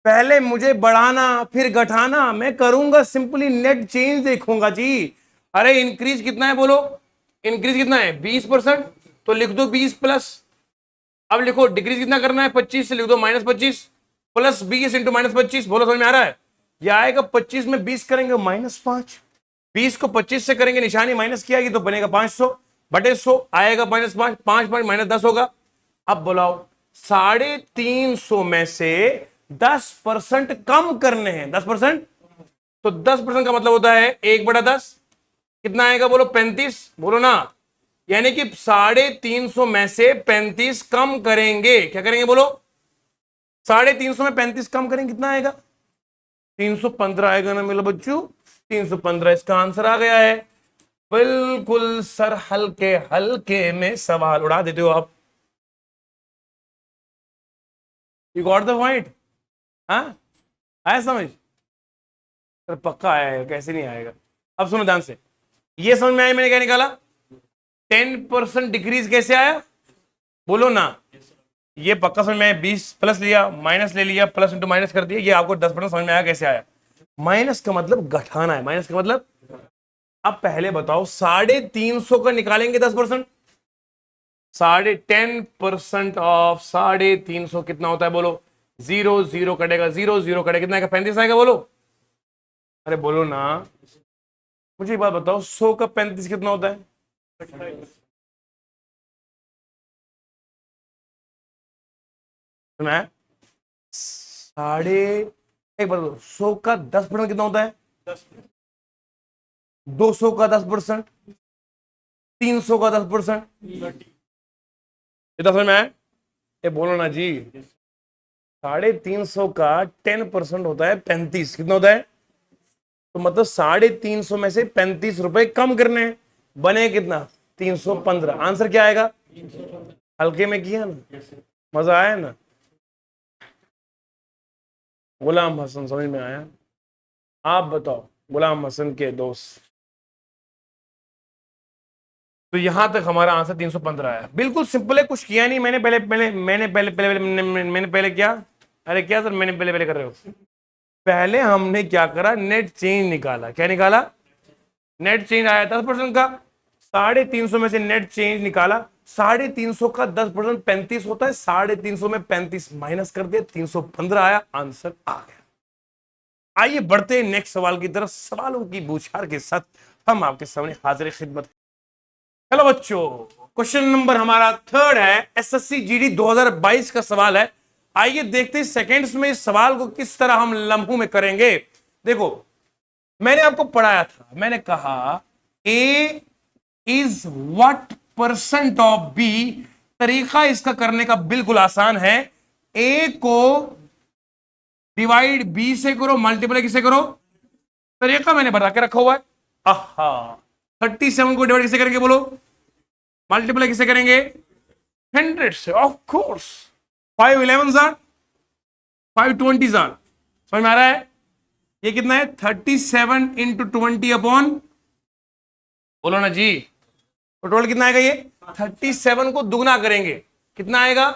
पहले मुझे बढ़ाना फिर घटाना, मैं करूंगा सिंपली नेट चेंज देखूंगा जी। अरे इंक्रीज कितना है बोलो, इंक्रीज कितना है 20%, तो लिख दो 20 प्लस। अब लिखो डिक्रीज कितना करना है 25 से, लिख दो -25 प्लस 20 इंटू -25। बोलो समझ में आ रहा है? यह आएगा 25 में 20 करेंगे -5, 20 को 25 से करेंगे निशानी माइनस किया तो बनेगा 500 बटे 100 आएगा -5, 5 -10 होगा। अब बुलाओ 350 में से 10% कम करने हैं, 10%, तो 10% का मतलब होता है 1/10, कितना आएगा बोलो 35, बोलो ना। यानी कि 350 में से 35 कम करेंगे, क्या करेंगे बोलो 350 में 35 कम करेंगे, कितना आएगा 315 आएगा ना मेरे बच्चों, 315 इसका आंसर आ गया है। बिल्कुल सर, हल्के हल्के में सवाल उड़ा देते हो आप। You got the point? हाँ आया समझ? सर पक्का आया है, कैसे नहीं आएगा। अब सुनो ध्यान से, ये समझ में आया मैंने क्या निकाला? 10% डिक्रीज कैसे आया बोलो ना। ये पक्का समझ में आया, 20 प्लस लिया माइनस ले लिया, प्लस इंटू माइनस कर दिया, ये आपको 10% समझ में आया कैसे आया। माइनस का मतलब घटाना है, माइनस का मतलब। अब पहले बताओ 350 का निकालेंगे 10%, 10% ऑफ 350 कितना होता है बोलो, 0 0 कटेगा, 0 0 कटेगा, कितना आएगा 35 आएगा बोलो। अरे बोलो ना, मुझे एक बात बताओ 100 का 35 कितना होता है? सुना है? साढ़े, एक बात बताओ 100 का 10% कितना होता है? 200 का 10%, 300 का 10%, समझ में आया? ये बोलो ना जी। 350 का 10% होता है 35, कितना होता है? तो मतलब 350 में से 35 रुपए कम करने हैं, बने कितना 315। आंसर क्या आएगा? हल्के में किया ना, मजा आया ना। गुलाम हसन समझ में आया? आप बताओ गुलाम हसन के दोस्त। तो यहां तक हमारा आंसर 315 आया, बिल्कुल सिंपल है, कुछ किया नहीं मैंने। मैंने पहले क्या, अरे क्या सर मैंने पहले कर रहे हो? पहले हमने क्या करा, नेट चेंज निकाला। क्या निकाला? नेट चेंज आया 10% का, 350 में से नेट चेंज निकाला। 350 का 10% 35 होता है, 350 में 35 माइनस कर दिया, 315 आया, आंसर आ गया। आइए बढ़ते हैं नेक्स्ट सवाल की तरफ। सवालों की बौछार के साथ हम आपके सामने हाजिर खिदमत। हेलो बच्चों, क्वेश्चन नंबर हमारा थर्ड है, एसएससी जीडी 2022 का सवाल है। आइए देखते हैं सेकंड्स में इस सवाल को किस तरह हम लम्हों में करेंगे। देखो मैंने आपको पढ़ाया था, मैंने कहा A is what percent of B. तरीका इसका करने का बिल्कुल आसान है। ए को डिवाइड बी से करो, मल्टीप्लाई किसे करो, तरीका मैंने बता के रखा हुआ है। आहा 37 को डिवाइड किसे करेंगे बोलो, मल्टीप्लाई किसे करेंगे 100 से, ऑफ कोर्स। 5 11 आर, 5 20 आर, समझ में आ रहा है? ये कितना है 37 इंटू 20 अपॉन, बोलो ना जी, तो टोटल कितना आएगा? ये 37 को दुगना करेंगे, कितना आएगा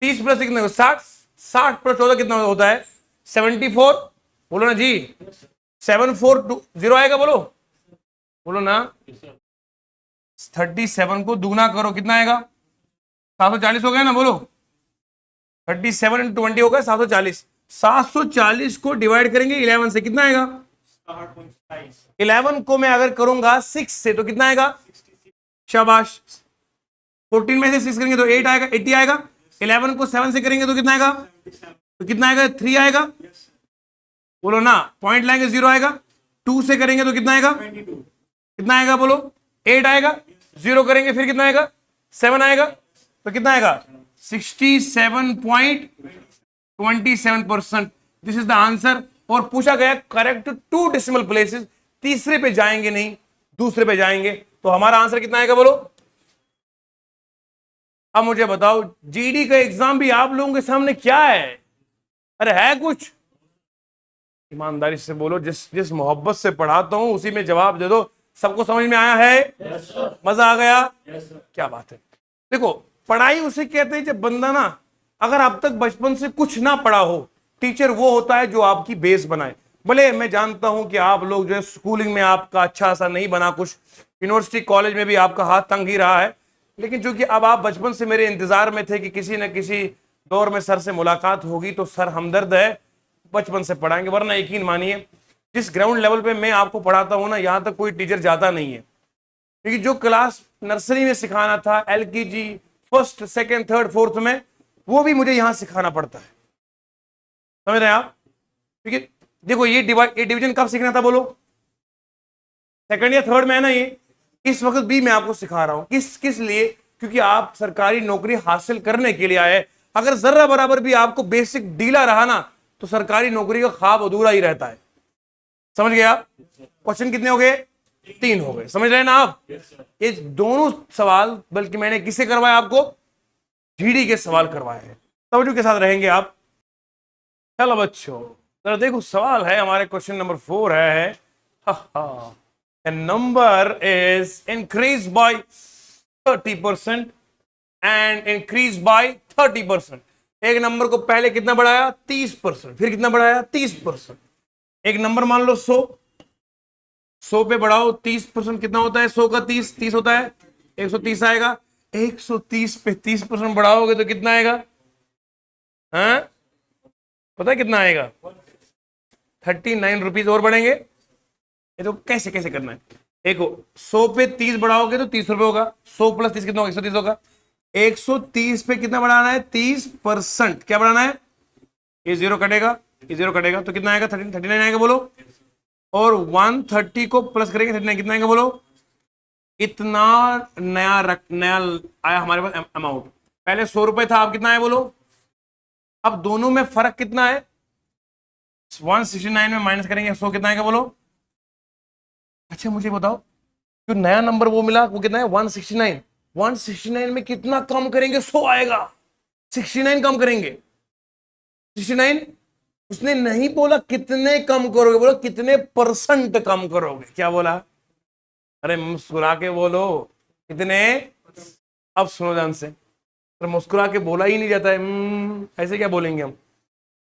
30 प्लस कितना 60, 60 प्लस 14 कितना होता है 74, बोलो ना जी। 7420 आएगा बोलो, बोलो ना। 37 को दुगना करो, कितना आएगा 740 हो गया ना, बोलो 37 इंटू 20 होगा 740। 740 को डिवाइड करेंगे 11 से, कितना आएगा 11 को मैं अगर करूंगा 6 से तो कितना आएगा, शाबाश। 14 में से 6 करेंगे तो 8 आएगा, 80 आएगा। 11 को 7 से करेंगे तो कितना आएगा, तो कितना आएगा 3 आएगा, बोलो ना। पॉइंट लाएंगे 0 आएगा। 2 से करेंगे तो कितना आएगा, कितना आएगा बोलो 8 आएगा। 0 करेंगे फिर कितना आएगा 7 आएगा। तो कितना आएगा 67.27%। This is the answer. और पूछा गया करेक्ट 2 डेसिमल प्लेसेस, तीसरे पे जाएंगे नहीं, दूसरे पे जाएंगे, तो हमारा आंसर कितना आएगा बोलो। अब मुझे बताओ जीडी का एग्जाम भी आप लोगों के सामने क्या है? अरे है कुछ? ईमानदारी से बोलो, जिस जिस मोहब्बत से पढ़ाता हूं उसी में जवाब दे दो। सबको समझ में आया है? मजा आ गया? क्या बात है। देखो पढ़ाई उसे कहते हैं जब बंदा ना, अगर अब तक बचपन से कुछ ना पढ़ा हो, टीचर वो होता है जो आपकी बेस बनाए। भले मैं जानता हूं कि आप लोग जो है स्कूलिंग में आपका अच्छा सा नहीं बना, कुछ यूनिवर्सिटी कॉलेज में भी आपका हाथ तंग ही रहा है, लेकिन चूंकि अब आप बचपन से मेरे इंतजार में थे कि किसी न किसी दौर में सर से मुलाकात होगी, तो सर हमदर्द है, बचपन से पढ़ाएंगे। वरना यकीन मानिए जिस ग्राउंड लेवल पे मैं आपको पढ़ाता हूं ना, यहां तक कोई टीचर जाता नहीं है, क्योंकि जो क्लास नर्सरी में सिखाना था, LKG first second third fourth में, वो भी मुझे यहां सिखाना पड़ता है। समझ रहे हैं आप? क्योंकि देखो ये डिवीजन कब सीखना था बोलो? सेकंड या थर्ड में है ना ये। इस वक्त भी मैं आपको सिखा रहा हूं, किस किस लिए? क्योंकि आप सरकारी नौकरी हासिल करने के लिए आए। अगर जरा बराबर भी आपको बेसिक ढीला रहा ना, तो सरकारी नौकरी का ख्वाब अधूरा ही रहता है। समझ गए आप? क्वेश्चन कितने हो गए? 3 हो गए। समझ रहे हैं ना आप? ये दोनों सवाल बल्कि मैंने किससे करवाया आपको? जीडी के सवाल करवाए हैं। तवज्जो के साथ रहेंगे आप। चलो बच्चों जरा देखो, सवाल है हमारे क्वेश्चन नंबर 4 है। A number is increased by 30% and increased by 30%। एक नंबर को पहले कितना बढ़ाया? 30%, फिर कितना बढ़ाया? 30%। एक नंबर मान लो 100, 100 पे बढ़ाओ 30%, कितना होता है? 100 का 30, 30 होता है, 130 आएगा। 130 पे 30% बढ़ाओगे तो कितना आएगा? हाँ पता है कितना आएगा? 39 रुपीज और बढ़ेंगे। ये तो कैसे कैसे करना है? देखो 100 पे 30 बढ़ाओगे तो 30 रुपए होगा। 100 प्लस 30 कितना होगा? 130 होगा। 130 पे कितना बढ़ाना है? 30%। क्या बढ़ाना है? ये जीरो कटेगा, ये जीरो कटेगा, तो कितना आएगा? 39 आएगा बोलो। और 130 को प्लस करेंगे 39, कितना आएगा बोलो? इतना नया आया हमारे पास अमाउंट। पहले 100 रुपए था, अब कितना आया बोलो? अब दोनों में फर्क कितना है? 169 में माइनस करेंगे 100, कितना आएगा बोलो? अच्छा मुझे बताओ, जो नया नंबर वो मिला वो कितना है? 169। 169 में कितना कम करेंगे? 100 आएगा। 69 कम करेंगे। 69 उसने नहीं बोला कितने कम करोगे, बोलो कितने परसेंट कम करोगे। क्या बोला? अरे मुस्कुरा के बोलो कितने। अब सुनो ध्यान से, तो मुस्कुरा के बोला ही नहीं जाता है, ऐसे क्या बोलेंगे हम?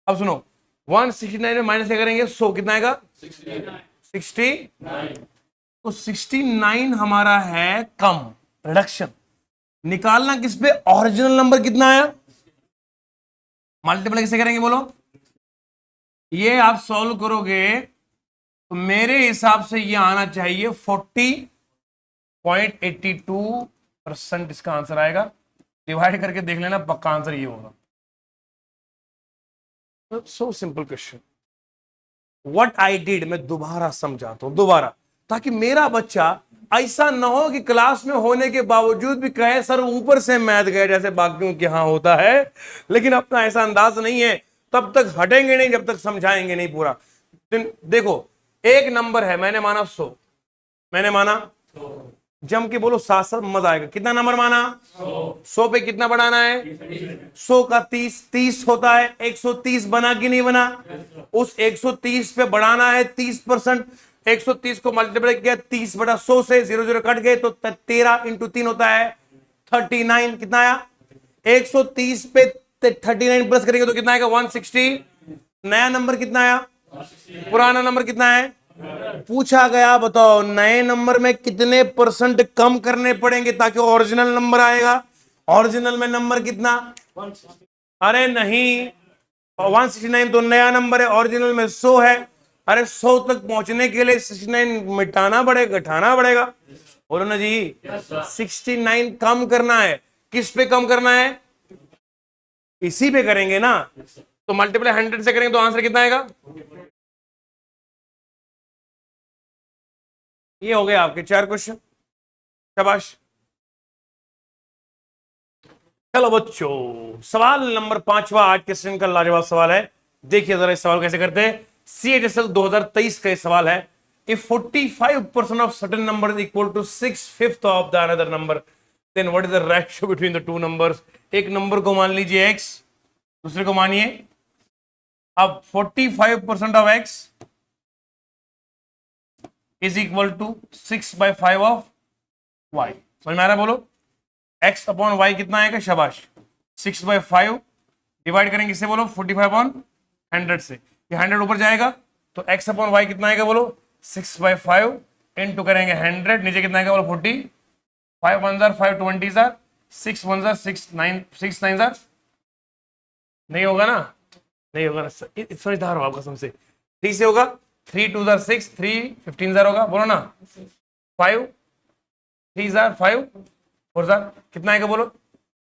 अब सुनो, 169 में माइनस क्या करेंगे? 100, कितना आएगा? 69। तो 69 हमारा है कम, रिडक्शन। निकालना किस पे? ओरिजिनल नंबर कितना आया? मल्टीप्लाई कैसे करेंगे बोलो? ये आप सॉल्व करोगे तो मेरे हिसाब से ये आना चाहिए 40.82%। इसका आंसर आएगा। डिवाइड करके देख लेना, पक्का आंसर ये होगा। So simple question. What I did, मैं दोबारा समझाता हूं दोबारा, ताकि मेरा बच्चा ऐसा ना हो कि क्लास में होने के बावजूद भी कहे सर ऊपर से मैथ गए, जैसे बाकियों के यहां होता है, लेकिन अपना ऐसा अंदाज नहीं है। तब तक हटेंगे नहीं जब तक समझाएंगे नहीं पूरा। देखो एक नंबर है, मैंने माना 100, मैंने माना, जम के बोलो साथ साथ मजा आएगा। कितना नंबर माना? 100 पे कितना बढ़ाना है? 100 का 30, 30 होता है। 130 बना कि नहीं बना? उस 130 पे बढ़ाना है 30%। 130 को मल्टीप्लाई किया 30 बटा 100 से, 0 0 कट गए, तो 13 इंटू 3 होता है 39। कितना आया? 130 पे 39 प्लस करेंगे तो कितना आएगा? 160। नया नंबर कितना आया? पुराना नंबर कितना है? पूछा गया बताओ नए नंबर में कितने परसेंट कम करने पड़ेंगे ताकि ओरिजिनल नंबर आएगा? ओरिजिनल में नंबर कितना? अरे नहीं, 169 तो नया नंबर है, ओरिजिनल में 100 है। अरे 100 तक पहुंचने के लिए 69 मिटाना पड़ेगा, घटाना पड़ेगा। बोलो ना जी। 69 कम करना है। किस पे कम करना है? इसी पे करेंगे ना। तो मल्टीप्लाई 100 से करेंगे तो आंसर कितना आएगा? ये हो गए आपके 4 क्वेश्चन। शाबाश। चलो बच्चों, सवाल नंबर 5वां आज के सेशन का लाजवाब सवाल है। देखिए जरा इस सवाल कैसे करते हैं। CHSL 2023 का सवाल है। If 45% of certain number is equal to 6/5 of the another number, then what is the ratio between the two numbers? एक नंबर को मान लीजिए x, दूसरे को मानिए। अब 45% of x is equal to 6/5 of y। समझ में आ रहा है? बोलो x अपॉन वाई कितना आएगा? शाबाश, 6/5 डिवाइड करेंगे इससे, बोलो 45/100 से। ये 100 ऊपर जाएगा तो x अपॉन वाई कितना आएगा? बोलो 6/5 इंटू करेंगे 100, नीचे कितना आएगा? बोलो 40। 5 1 जार 5 20 जार 6 1 जार 6 9 6 9 जार। नहीं होगा ना? नहीं होगा ना? समझदार हो आप कसम से। 3 से होगा, 3 2 जार 6, 3 15 जार होगा, बोलो ना। 5 3 जार 5 4 जार कितना आएगा? बोलो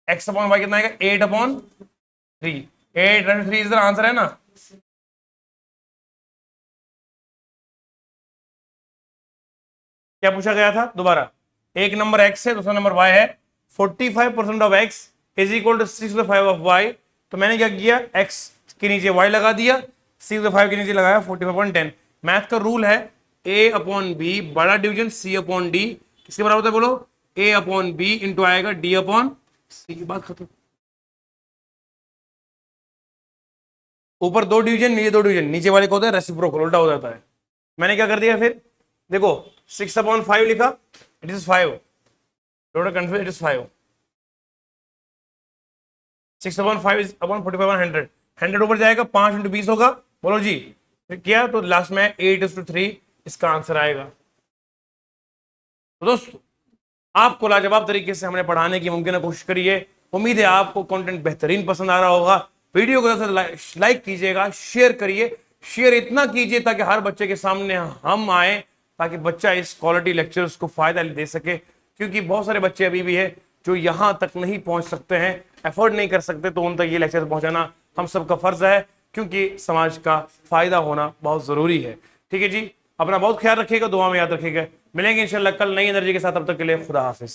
x अपॉन वाई कितना आएगा? 8/3। 8/3 इधर आंसर है ना? क्या पूछा गया था? दोबारा, एक नंबर x है, दूसरा नंबर y है। 45% of x is equal to 6/5 of y। तो मैंने क्या किया? x के नीचे y लगा दिया, 6/5 के नीचे लगाया 45/10। मैथ का रूल है a अपॉन बी, बड़ा डिवीजन c अपॉन डी किसके बराबर होता है? बोलो a अपॉन बी इंटू आएगा d अपॉन c। बात खत्म। ऊपर 2 डिवीजन, नीचे 2 डिवीजन, नीचे वाले को होता है रेसिप्रोकल, उल्टा हो जाता है। मैंने क्या कर दिया फिर? देखो 6/5 लिखा, it is 5। Don't confuse, it is 5। 6/5 is upon 45/100। 100 ऊपर जाएगा, 5 इंटू 20 होगा। बोलो जी, फिर किया तो लास्ट में 8:3 इसका आंसर आएगा। तो दोस्तों, आपको लाजवाब तरीके से हमने पढ़ाने की मुमकिन कोशिश करी है। उम्मीद है आपको कंटेंट बेहतरीन पसंद आ रहा होगा। वीडियो को लाइक कीजिएगा, शेयर करिए। शेयर इतना कीजिए ताकि हर बच्चे के सामने हम आए, ताकि बच्चा इस क्वालिटी लेक्चर्स को फायदा दे सके। क्योंकि बहुत सारे बच्चे अभी भी है जो यहां तक नहीं पहुंच सकते हैं, एफर्ट नहीं कर सकते, तो उन तक ये लेक्चर पहुंचाना हम सबका फर्ज है, क्योंकि समाज का फायदा होना बहुत जरूरी है। ठीक है जी, अपना बहुत ख्याल रखिएगा, दुआ में याद रखिएगा। मिलेंगे इंशाल्लाह कल नई एनर्जी के साथ। तब तक के लिए खुदा हाफिज।